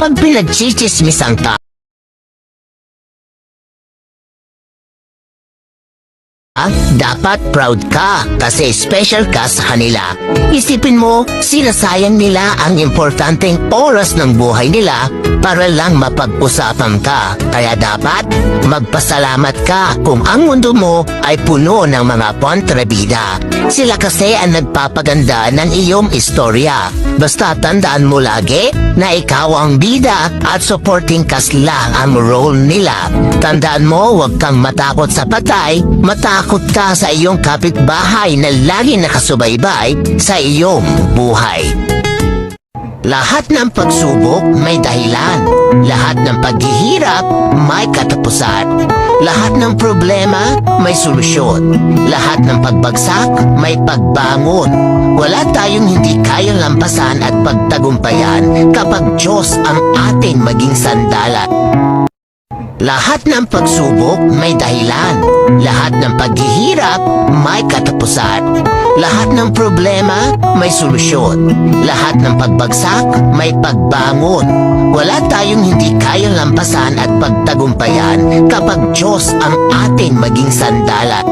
Kapag pinagchichismisan ka, dapat proud ka kasi special ka sa kanila. Isipin mo, sinasayang nila ang importanteng oras ng buhay nila para lang mapag-usapan ka. Kaya dapat magpasalamat ka kung ang mundo mo ay puno ng mga kontrabida. Sila kasi ang nagpapaganda ng iyong istorya. Basta tandaan mo lagi na ikaw ang bida at supporting cast lang ang role nila. Tandaan mo, huwag kang matakot sa patay, matakot ka sa iyong kapitbahay na lagi nakasubaybay sa iyong buhay. Lahat ng pagsubok may dahilan. Lahat ng paghihirap may katapusan. Lahat ng problema may solusyon. Lahat ng pagbagsak may pagbangon. Wala tayong hindi kayang lampasan at pagtagumpayan kapag Diyos ang ating maging sandalan. Lahat ng pagsubok may dahilan. Lahat ng paghihirap may katapusan. Lahat ng problema may solusyon. Lahat ng pagbagsak may pagbangon. Wala tayong hindi kayang lampasan at pagtagumpayan kapag Diyos ang ating maging sandalan.